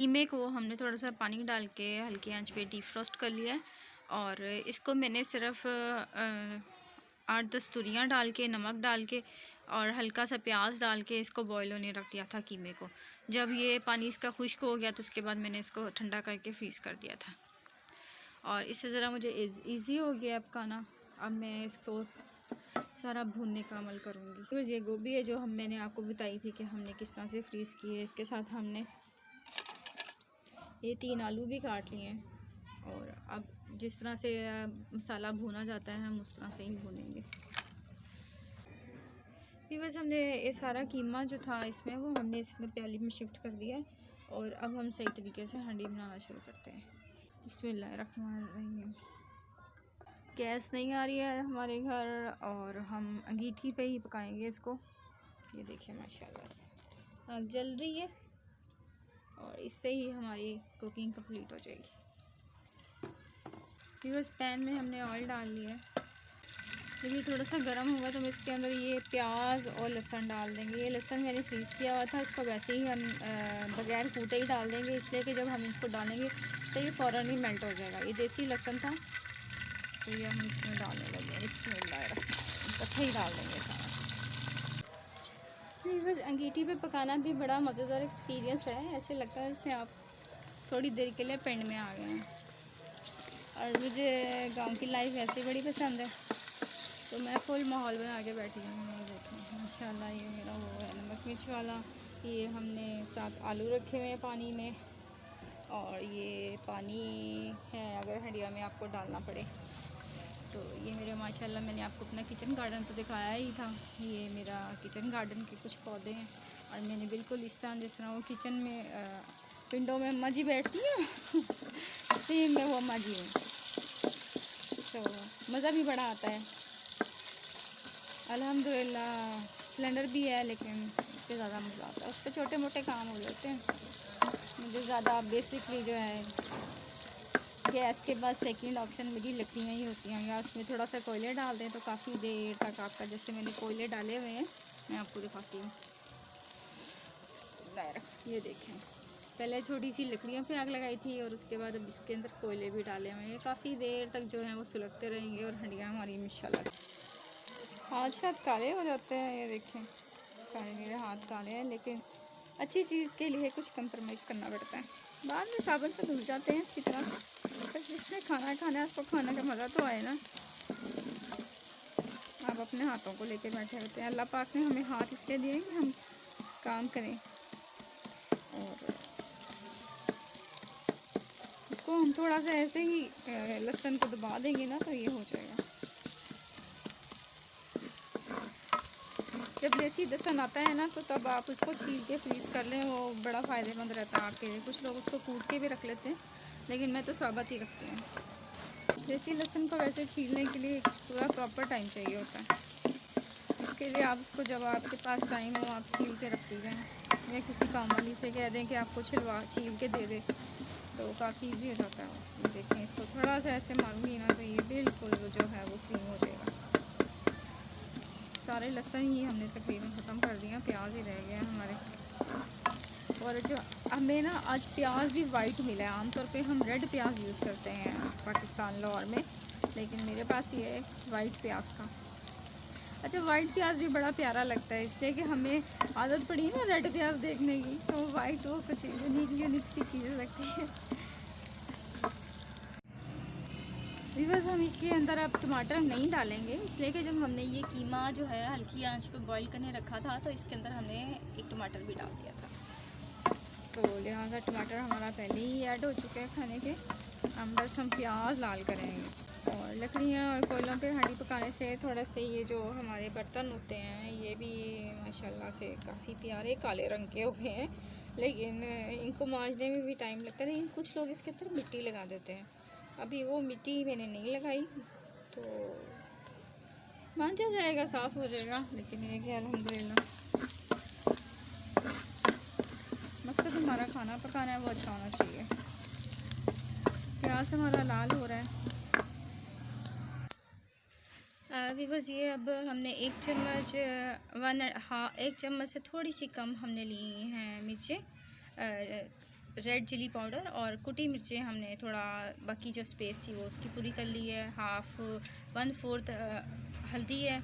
कीमे को हमने थोड़ा सा पानी डाल के हल्की आंच पे डीप फ्रोस्ट कर लिया है और इसको मैंने सिर्फ 8-10 तुरियाँ डाल के, नमक डाल के और हल्का सा प्याज डाल के इसको बॉईल होने रख दिया था कीमे को। जब ये पानी इसका खुश्क हो गया तो उसके बाद मैंने इसको ठंडा करके फ्रीज कर दिया था और इससे ज़रा मुझे ईज़ी हो गया अब खाना। अब मैं इसको सारा भूनने का अमल करूँगी। तो ये गोभी है जो मैंने आपको बताई थी कि हमने किस तरह से फ्रीज़ की है। इसके साथ हमने ये 3 आलू भी काट लिए हैं और अब जिस तरह से मसाला भूना जाता है हम उस तरह से ही भूनेंगे। फिर बस हमने ये सारा कीमा जो था इसमें वो हमने इसमें प्याली में शिफ्ट कर दिया है और अब हम सही तरीके से हांडी बनाना शुरू करते हैं। बिस्मिल्लाहिर्रहमानिर्रहीम। गैस नहीं आ रही है हमारे घर और हम अंगीठी पे ही पकाएंगे इसको। ये देखिए माशाल्लाह से आग जल रही है और इससे ही हमारी कुकिंग कंप्लीट हो जाएगी। फिर बस पैन में हमने ऑयल डाल लिया है। जब ये थोड़ा सा गर्म होगा तो हम इसके अंदर ये प्याज और लहसुन डाल देंगे। ये लहसुन मैंने फ्रीज़ किया हुआ था, इसको वैसे ही हम बगैर कूटे ही डाल देंगे, इसलिए कि जब हम इसको डालेंगे तो ये फ़ौरन ही मेल्ट हो जाएगा। ये देसी लहसुन था तो ये हम इसमें डालने लगे। इकट्ठे ही डाल देंगे सारा। फिर बस अंगीठी पे पकाना भी बड़ा मज़ेदार एक्सपीरियंस है। ऐसे लगता है जैसे आप थोड़ी देर के लिए पिंड में आ गए हैं। और मुझे गांव की लाइफ ऐसे बड़ी पसंद है तो मैं फुल माहौल बना के बैठी हूँ। ये देखें माशाल्लाह, ये मेरा वो है नमक मिर्च वाला। ये हमने 7 आलू रखे हुए हैं पानी में और ये पानी है अगर हंडिया में आपको डालना पड़े तो। ये मेरे माशाल्लाह मैंने आपको अपना किचन गार्डन तो दिखाया ही था। ये मेरा किचन गार्डन के कुछ पौधे हैं और मैंने बिल्कुल इस तरह जिस तरह वो किचन में विंडो में अम्मा जी बैठती हैं सेम मैं वो अम्मा जी हूँ। तो मज़ा भी बड़ा आता है अल्हम्दुलिल्लाह। सिलेंडर भी है लेकिन उससे ज़्यादा मज़ा आता है। उस पर छोटे मोटे काम हो जाते हैं। मुझे ज़्यादा बेसिकली जो है गैस के बाद सेकंड ऑप्शन मेरी लकड़ियाँ ही होती हैं। या उसमें थोड़ा सा कोयले डाल दें तो काफ़ी देर तक आपका, जैसे मैंने कोयले डाले हुए हैं मैं आपको दिखाती हूँ। ये देखें, पहले छोटी सी लकड़ियों पे आग लगाई थी और उसके बाद अब इसके अंदर कोयले भी डाले हुए हैं। काफ़ी देर तक जो है वो सुलगते रहेंगे और हंडियाँ हमारी माशाल्लाह हाथ शायद काले हो जाते हैं। ये देखें सारे मेरे हाथ काले हैं लेकिन अच्छी चीज़ के लिए कुछ कंप्रोमाइज़ करना पड़ता है। बाद में साबुन से धुल जाते हैं अच्छी तरह। पर जिसने खाना खाना है उसको खाने का मज़ा तो आए ना। आप अपने हाथों को लेके बैठे होते हैं। अल्लाह पाक ने हमें हाथ इसलिए दिए कि हम काम करें और इसको हम थोड़ा सा ऐसे ही लहसुन को दबा देंगे ना तो ये हो जाएगा। जब देसी लहसुन आता है ना तो तब आप उसको छील के फ्रीज़ कर लें, वो बड़ा फ़ायदेमंद रहता है आपके लिए। कुछ लोग उसको कूट के भी रख लेते हैं लेकिन मैं तो साबुत ही रखती हूँ। देसी लहसुन को वैसे छीलने के लिए पूरा प्रॉपर टाइम चाहिए होता है। इसके लिए आप उसको जब आपके पास टाइम हो आप छील के रख दीजिए या किसी काम वाली से कह दें कि आपको छील के दे दे तो काफ़ी ईजी हो जाता है। देखें इसको थोड़ा सा ऐसे मारूंगी ना तो ये बिल्कुल जो है वो क्लीन हो जाएगा। सारे लहसुन ही हमने तकरीबन ख़त्म कर दिया, प्याज ही रह गया हमारे। और जो हमें ना आज प्याज भी वाइट मिला है। आमतौर पे हम रेड प्याज यूज़ करते हैं पाकिस्तान लाहौर में, लेकिन मेरे पास ये है वाइट प्याज का। अच्छा, वाइट प्याज भी बड़ा प्यारा लगता है इसलिए कि हमें आदत पड़ी है ना रेड प्याज देखने की, तो वाइट वो कुछ यूनिक सी चीज़ें लगती है। बस हम इसके अंदर अब टमाटर नहीं डालेंगे इसलिए कि जब हमने ये कीमा जो है हल्की आंच पे बॉईल करने रखा था तो इसके अंदर हमने एक टमाटर भी डाल दिया था, तो लिहाजा टमाटर हमारा पहले ही ऐड हो चुका है खाने के। हम बस हम प्याज लाल करेंगे। और लकड़ियाँ और कोयलों पे हांडी पकाने से थोड़ा से ये जो हमारे बर्तन होते हैं ये भी माशाल्लाह से काफ़ी प्यारे काले रंग के हो गए हैं, लेकिन इनको मांजने में भी टाइम लगता है। लेकिन कुछ लोग इसके अंदर मिट्टी लगा देते हैं। अभी वो मिट्टी मैंने नहीं लगाई तो मांजा जाएगा, साफ़ हो जाएगा। लेकिन ये कि अल्हम्दुलिल्लाह मकसद हमारा खाना पकाना है वो अच्छा होना चाहिए। प्याज हमारा लाल हो रहा है। अभी बस ये अब हमने 1 चम्मच 1 चम्मच से थोड़ी सी कम हमने ली हैं मिर्चें रेड चिली पाउडर और कुटी मिर्चें हमने थोड़ा बाकी जो स्पेस थी वो उसकी पूरी कर ली है। 1/4 हल्दी है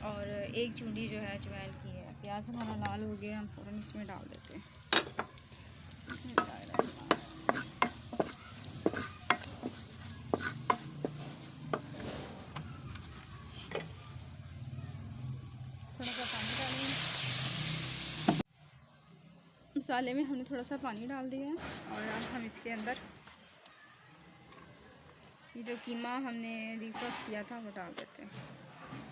और 1 चूंडी जो है अजवाइन की है। प्याज हमारा लाल हो गया, हम फ़ौरन इसमें डाल देते हैं। मसाले में हमने थोड़ा सा पानी डाल दिया है और अब हम इसके अंदर ये जो कीमा हमने रीफ्रोस्ट किया था वो डाल देते हैं।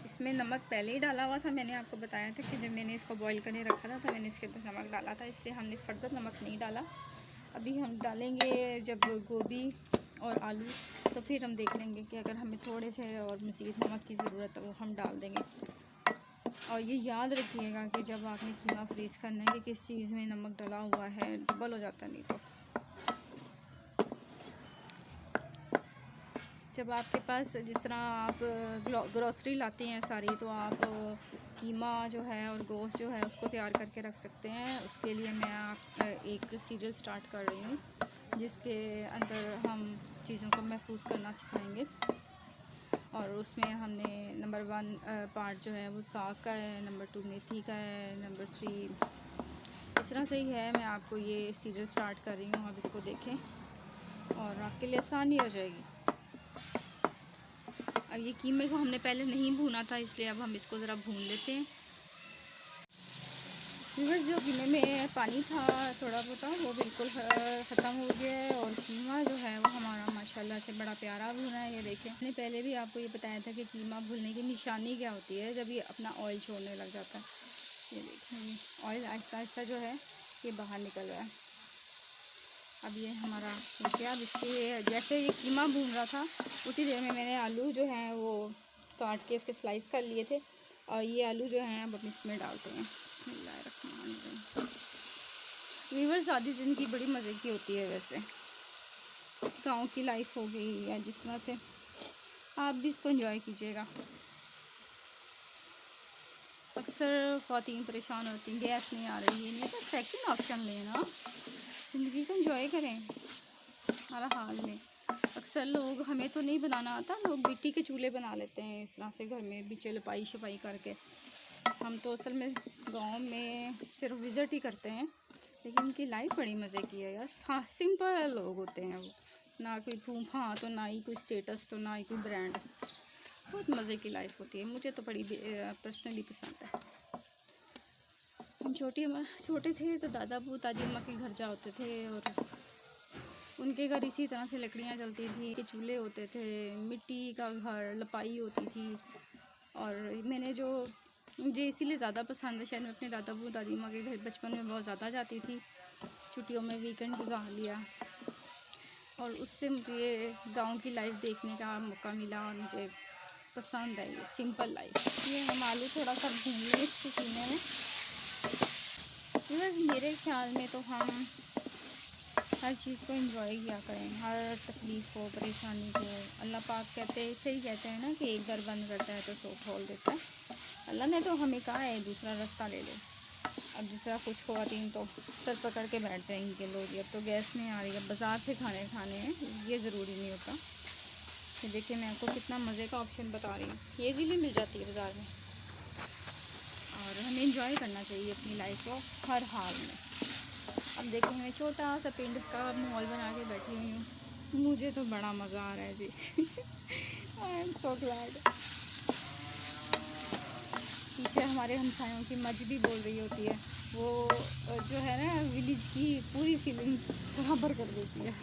इसमें नमक पहले ही डाला हुआ था, मैंने आपको बताया था कि जब मैंने इसको बॉईल करने रखा था तो मैंने इसके अंदर नमक डाला था, इसलिए हमने फर्दर नमक नहीं डाला। अभी हम डालेंगे जब गोभी और आलू, तो फिर हम देख लेंगे कि अगर हमें थोड़े से और मज़ीद नमक की ज़रूरत है वो हम डाल देंगे। और ये याद रखिएगा कि जब आपने कीमा फ्रीज़ करना है कि किस चीज़ में नमक डला हुआ है, डबल हो जाता नहीं तो। जब आपके पास जिस तरह आप ग्रोसरी लाते हैं सारी, तो आप कीमा जो है और गोश्त जो है उसको तैयार करके रख सकते हैं। उसके लिए मैं एक सीरियल स्टार्ट कर रही हूँ जिसके अंदर हम चीज़ों को महफूज करना सिखाएंगे। और उसमें हमने नंबर 1 पार्ट जो है वो साग का है, नंबर 2 मेथी का है, नंबर 3 इस तरह से ही है। मैं आपको ये सीरियल स्टार्ट कर रही हूँ, आप इसको देखें और आपके लिए आसानी हो जाएगी। अब ये कीमे को हमने पहले नहीं भूना था, इसलिए अब हम इसको ज़रा भून लेते हैं। व्यूअर्स, जो कीमे में पानी था थोड़ा बहुत वो बिल्कुल ख़त्म हो गया है और कीमा जो है वो हमारा माशाल्लाह से बड़ा प्यारा भुना है। ये देखें, मैंने पहले भी आपको ये बताया था कि कीमा भुनने की निशानी क्या होती है, जब ये अपना ऑयल छोड़ने लग जाता है। ये देखें, ऑयल आहिस्ता आहिस्ता जो है ये बाहर निकल रहा है। अब ये हमारा हो गया। अब इसके जैसे ये कीमा भून रहा था उसी देर में मैंने आलू जो हैं वो काट के उसके स्लाइस कर लिए थे और ये आलू जो हैं अब इसमें डालते हैं। व्यूअर्स, आधी ज़िंदगी बड़ी मज़े की होती है। वैसे गांव की लाइफ हो गई या जिस तरह से, आप भी इसको एंजॉय कीजिएगा। अक्सर ख़वातीन परेशान होती हैं, गैस नहीं आ रही है, नहीं तो सेकंड ऑप्शन लेना, ज़िंदगी को एंजॉय करें हर हाल में। अक्सर लोग, हमें तो नहीं बनाना आता, लोग मिट्टी के चूल्हे बना लेते हैं इस तरह से घर में बीचे लपाई शपाई करके। हम तो असल में गांव में सिर्फ विज़िट ही करते हैं, लेकिन उनकी लाइफ बड़ी मज़े की है यार। सिंपल लोग होते हैं वो, ना कोई फूफा तो ना ही कोई स्टेटस तो ना ही कोई ब्रांड, बहुत मज़े की लाइफ होती है। मुझे तो बड़ी पर्सनली पसंद है। हम छोटे थे तो दादा अबू दादी अम्मा के घर जाते थे और उनके घर इसी तरह से लकड़ियाँ जलती थी, के चूल्हे होते थे, मिट्टी का घर, लपाई होती थी। और मुझे इसीलिए ज़्यादा पसंद है, शायद मैं अपने दादा अबू दादी अम्मा के घर बचपन में बहुत ज़्यादा जाती थी, छुट्टियों में वीकेंड गुजार लिया और उससे मुझे गांव की लाइफ देखने का मौका मिला और मुझे पसंद है ये सिंपल लाइफ। ये हम आलू थोड़ा सा भून लें इसको कीमे में। बस मेरे ख्याल में तो हम हर चीज़ को एंजॉय किया करें, हर तकलीफ़ को, परेशानी को। अल्लाह पाक सही कहते हैं ना कि एक दर बंद करता है तो 100 खोल देता है। अल्लाह ने तो हमें कहा है दूसरा रास्ता ले लो। अब जिस तरह कुछ ख़वातीन तो सर पकड़ के बैठ जाएंगी कि लो जी अब तो गैस नहीं आ रही, अब बाज़ार से खाने हैं, ये ज़रूरी नहीं होता। तो देखिए, मैं आपको कितना मज़े का ऑप्शन बता रही हूँ, ये चीज़ें मिल जाती है बाज़ार में और हमें एंजॉय करना चाहिए अपनी लाइफ को हर हाल में। अब देखिए, मैं छोटा सा पिंड का माहौल बना के बैठी हुई हूँ, मुझे तो बड़ा मज़ा आ रहा है जी। I am so glad. पीछे हमारे हमसायों की मज भी बोल रही होती है, वो जो है ना विलेज की पूरी फीलिंग बराबर कर देती है।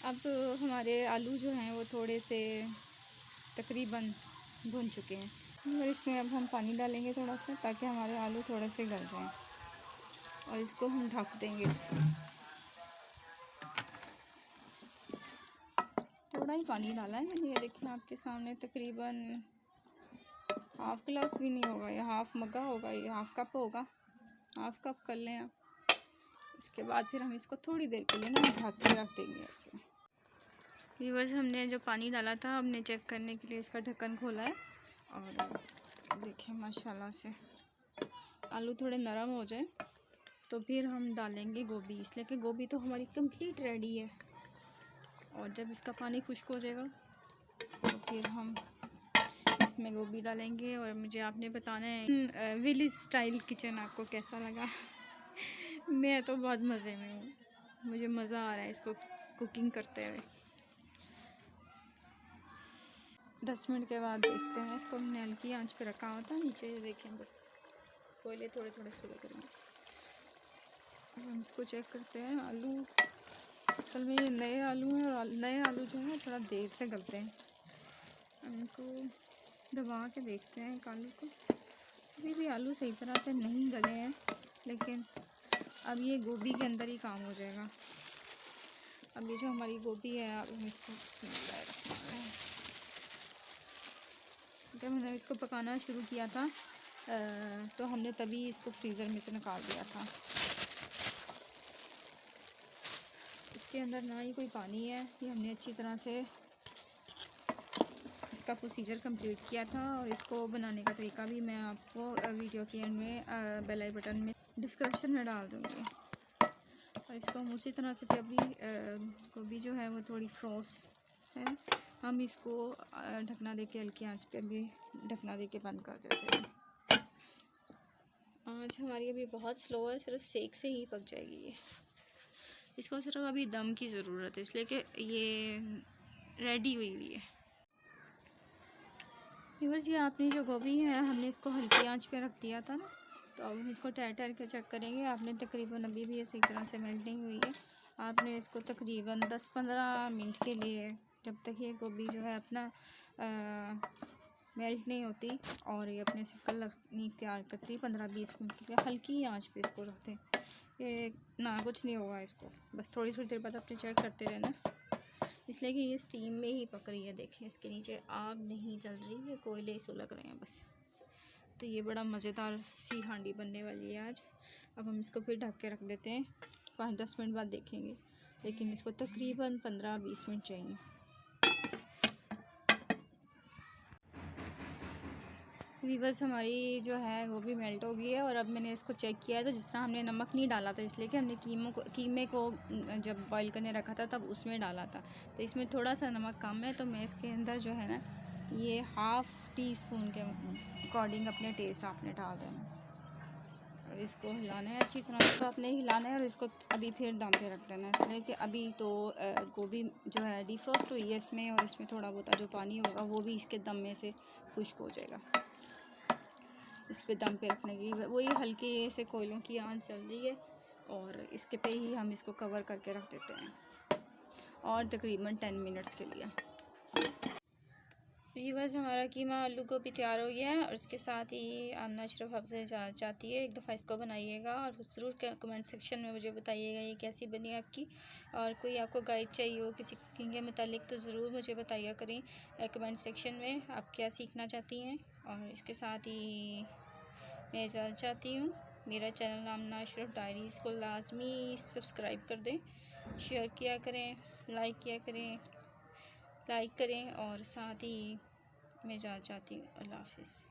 अब तो हमारे आलू जो हैं वो थोड़े से तकरीबन भुन चुके हैं और इसमें अब हम पानी डालेंगे थोड़ा सा, ताकि हमारे आलू थोड़े से गल जाएं और इसको हम ढक देंगे। थोड़ा ही पानी डाला है मैंने, ये देखिए आपके सामने, तकरीबन हाफ़ गिलास भी नहीं होगा, या हाफ़ मग्गा होगा, या हाफ़ कप होगा, हाफ़ कप कर लें आप। उसके बाद फिर हम इसको थोड़ी देर के लिए ना ढक के रख देंगे ऐसे। व्यूअर्स, हमने जो पानी डाला था हमने चेक करने के लिए इसका ढक्कन खोला है और देखिए माशाल्लाह से आलू थोड़े नरम हो जाए तो फिर हम डालेंगे गोभी, इसलिए कि गोभी तो हमारी कंप्लीट रेडी है। और जब इसका पानी खुश्क हो जाएगा तो फिर हम इसमें गोभी डालेंगे। और मुझे आपने बताना है विलेज स्टाइल किचन आपको कैसा लगा। मैं तो बहुत मज़े में हूँ, मुझे मज़ा आ रहा है इसको कुकिंग करते हुए। 10 मिनट के बाद देखते हैं इसको। हमने हल्की आंच पे रखा हुआ था, नीचे देखें बस कोयले थोड़े थोड़े शुरू करेंगे। हम इसको चेक करते हैं। आलू असल में ये नए आलू हैं और नए आलू जो है थोड़ा देर से गलते हैं। हम इनको दबा के देखते हैं आलू को। अभी भी आलू सही तरह से नहीं गले हैं, लेकिन अब ये गोभी के अंदर ही काम हो जाएगा। अब ये जो हमारी गोभी है, अब हम इसको जब हमने इसको पकाना शुरू किया था तो हमने तभी इसको फ्रीज़र में से निकाल दिया था। इसके अंदर ना ही कोई पानी है। ये हमने अच्छी तरह से इसका प्रोसीजर कंप्लीट किया था। और इसको बनाने का तरीका भी मैं आपको वीडियो के एंड में बेल आई बटन में डिस्क्रिप्शन में डाल दूँगी। और इसको हम उसी तरह से अभी गोभी जो है वो थोड़ी फ्रोज है, हम इसको ढकना दे के हल्की आंच पे अभी ढकना दे के बंद कर देते हैं। आंच हमारी अभी बहुत स्लो है, सिर्फ सेक से ही पक जाएगी ये। इसको सिर्फ अभी दम की ज़रूरत है, इसलिए कि ये रेडी हुई हुई है। व्यूअर्स, ये आपने जो गोभी है हमने इसको हल्की आंच पे रख दिया था ना, तो अब हम इसको ठहर ठहर के चेक करेंगे। आपने तकरीबन अभी भी ये सही तरह से मेल्टिंग हुई है। आपने इसको तकरीबन 10-15 मिनट के लिए, जब तक ये गोभी जो है अपना मेल्ट नहीं होती और ये अपने शक्ल लगनी तैयार करती, 15-20 मिनट के लिए हल्की आंच पे इसको रखते हैं। ये ना कुछ नहीं होगा इसको, बस थोड़ी थोड़ी देर बाद अपने चेक करते रहना, इसलिए कि ये स्टीम में ही पक रही है। देखें इसके नीचे आग नहीं जल रही है, कोयले सुलग रहे हैं बस। तो ये बड़ा मज़ेदार सी हांडी बनने वाली है आज। अब हम इसको फिर ढक के रख देते हैं, 5-10 मिनट बाद देखेंगे, लेकिन इसको तकरीबन 15-20 मिनट चाहिए। वीवर्स, हमारी जो है गोभी मेल्ट हो गई है। और अब मैंने इसको चेक किया है, तो जिस तरह हमने नमक नहीं डाला था, इसलिए कि हमने कीमे को जब बॉईल करने रखा था तब उसमें डाला था, तो इसमें थोड़ा सा नमक कम है। तो मैं इसके अंदर जो है ना, ये 1/2 टीस्पून के अकॉर्डिंग अपने टेस्ट आपने डाल देना और इसको हिलाना है अच्छी तरह से। तो आपने हिलाना है और इसको अभी फिर दम पे रख देना है, इसलिए कि अभी तो गोभी जो है डिफ्रोस्ट हुई है इसमें, और इसमें थोड़ा बहुत जो पानी होगा वो भी इसके दम में से खुश्क हो जाएगा। इस पे दम पे रखने की वही हल्के से कोयलों की आंच चल रही है, और इसके पे ही हम इसको कवर करके रख देते हैं और तकरीबन 10 मिनट्स के लिए। व्यूअर्स, हमारा कीमा आलू गोभी तैयार हो गया है। और इसके साथ ही आमना अशरफ आपसे चाहती है एक दफ़ा इसको बनाइएगा और ज़रूर कमेंट सेक्शन में मुझे बताइएगा ये कैसी बनी आपकी। और कोई आपको गाइड चाहिए हो किसी कुकिंग के मुतालिक तो ज़रूर मुझे बताइए करें कमेंट सेक्शन में आप क्या सीखना चाहती हैं। और इसके साथ ही मैं इजाज़त चाहती हूँ। मेरा चैनल आमना अशरफ डायरीज़ को लाजमी सब्सक्राइब कर दें, शेयर किया करें, लाइक करें और साथ ही मैं इजाज़त चाहती हूँ। अल्लाह हाफ़िज़।